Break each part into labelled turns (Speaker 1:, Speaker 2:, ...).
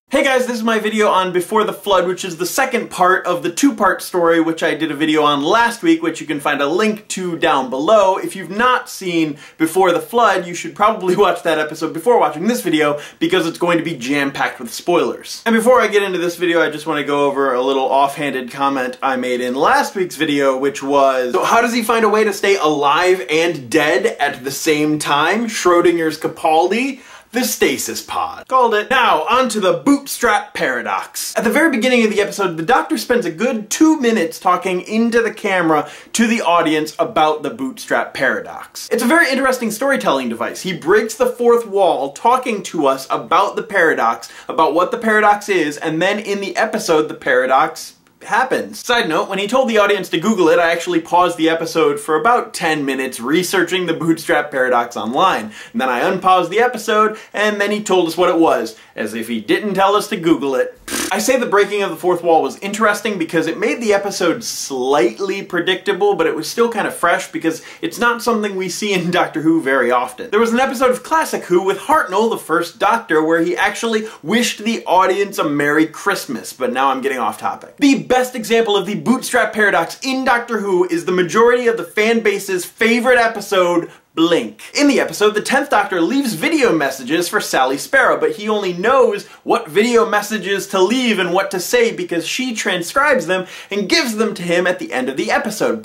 Speaker 1: Hey guys, this is my video on Before the Flood, which is the second part of the two-part story which I did a video on last week, which you can find a link to down below. If you've not seen Before the Flood, you should probably watch that episode before watching this video, because it's going to be jam-packed with spoilers. And before I get into this video, I just want to go over a little offhanded comment I made in last week's video, which was, so how does he find a way to stay alive and dead at the same time? Schrodinger's Capaldi? The stasis pod. Called it. Now, on to the bootstrap paradox. At the very beginning of the episode, the Doctor spends a good 2 minutes talking into the camera to the audience about the bootstrap paradox. It's a very interesting storytelling device. He breaks the fourth wall talking to us about the paradox, about what the paradox is, and then in the episode, the paradox happens. Side note, when he told the audience to Google it, I actually paused the episode for about 10 minutes researching the bootstrap paradox online. And then I unpaused the episode, and then he told us what it was, as if he didn't tell us to Google it. I say the breaking of the fourth wall was interesting because it made the episode slightly predictable, but it was still kind of fresh because it's not something we see in Doctor Who very often. There was an episode of Classic Who with Hartnell, the first Doctor, where he actually wished the audience a Merry Christmas, but now I'm getting off topic. The best example of the bootstrap paradox in Doctor Who is the majority of the fan base's favorite episode, Blink. In the episode, the 10th Doctor leaves video messages for Sally Sparrow, but he only knows what video messages to leave and what to say because she transcribes them and gives them to him at the end of the episode.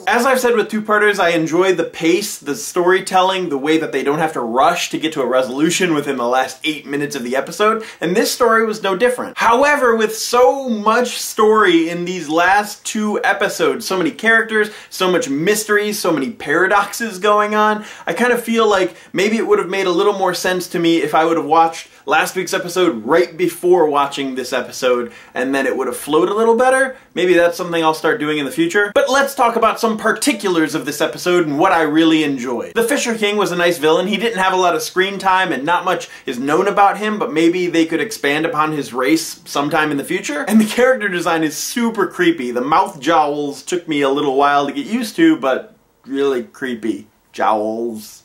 Speaker 1: As I've said with two-parters, I enjoy the pace, the storytelling, the way that they don't have to rush to get to a resolution within the last 8 minutes of the episode, and this story was no different. However, with so much story in these last 2 episodes, so many characters, so much mystery, so many paradoxes going on, I kind of feel like maybe it would have made a little more sense to me if I would have watched last week's episode right before watching this episode, and then it would have flowed a little better. Maybe that's something I'll start doing in the future. But let's talk about some particulars of this episode and what I really enjoyed. The Fisher King was a nice villain. He didn't have a lot of screen time and not much is known about him, but maybe they could expand upon his race sometime in the future. And the character design is super creepy. The mouth jowls took me a little while to get used to, but really creepy. Jowls.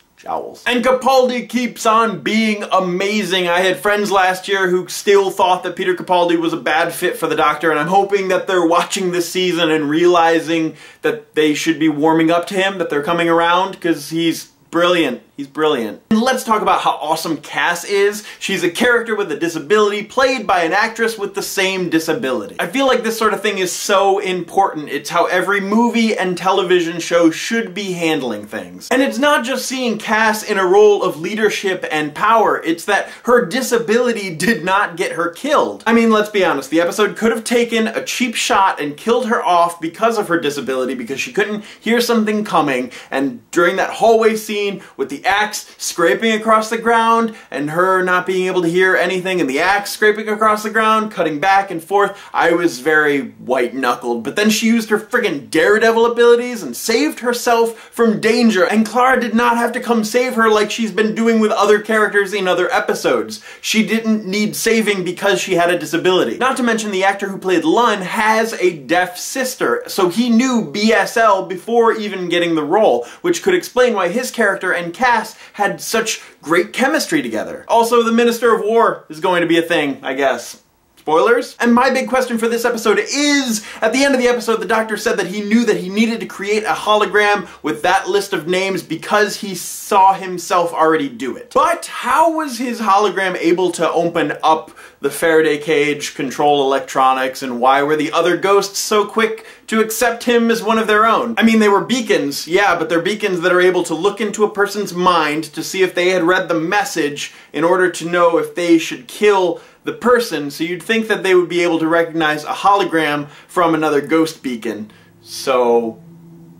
Speaker 1: And Capaldi keeps on being amazing. I had friends last year who still thought that Peter Capaldi was a bad fit for the Doctor, and I'm hoping that they're watching this season and realizing that they should be warming up to him, that they're coming around, because he's brilliant. He's brilliant. And let's talk about how awesome Cass is. She's a character with a disability played by an actress with the same disability. I feel like this sort of thing is so important. It's how every movie and television show should be handling things. And it's not just seeing Cass in a role of leadership and power, it's that her disability did not get her killed. I mean, let's be honest, the episode could have taken a cheap shot and killed her off because of her disability, because she couldn't hear something coming, and during that hallway scene with the axe scraping across the ground and her not being able to hear anything and the axe scraping across the ground, cutting back and forth, I was very white-knuckled. But then she used her friggin' daredevil abilities and saved herself from danger, and Clara did not have to come save her like she's been doing with other characters in other episodes. She didn't need saving because she had a disability. Not to mention the actor who played Lun has a deaf sister, so he knew BSL before even getting the role, which could explain why his character and Cass had such great chemistry together. Also, the Minister of War is going to be a thing, I guess. Spoilers? And my big question for this episode is, at the end of the episode, the Doctor said that he knew that he needed to create a hologram with that list of names because he saw himself already do it. But how was his hologram able to open up the Faraday cage, control electronics, and why were the other ghosts so quick to accept him as one of their own? I mean, they were beacons, yeah, but they're beacons that are able to look into a person's mind to see if they had read the message in order to know if they should kill the person, so you'd think that they would be able to recognize a hologram from another ghost beacon. So,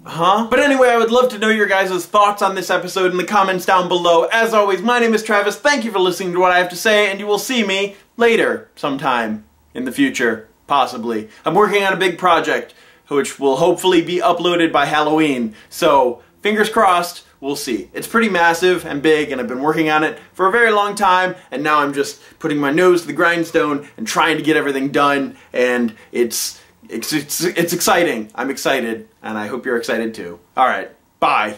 Speaker 1: But anyway, I would love to know your guys' thoughts on this episode in the comments down below. As always, my name is Travis, thank you for listening to what I have to say, and you will see me later sometime in the future, possibly. I'm working on a big project, which will hopefully be uploaded by Halloween, so fingers crossed. We'll see. It's pretty massive and big, and I've been working on it for a very long time, and now I'm just putting my nose to the grindstone and trying to get everything done, and it's exciting. I'm excited, and I hope you're excited too. Alright, bye.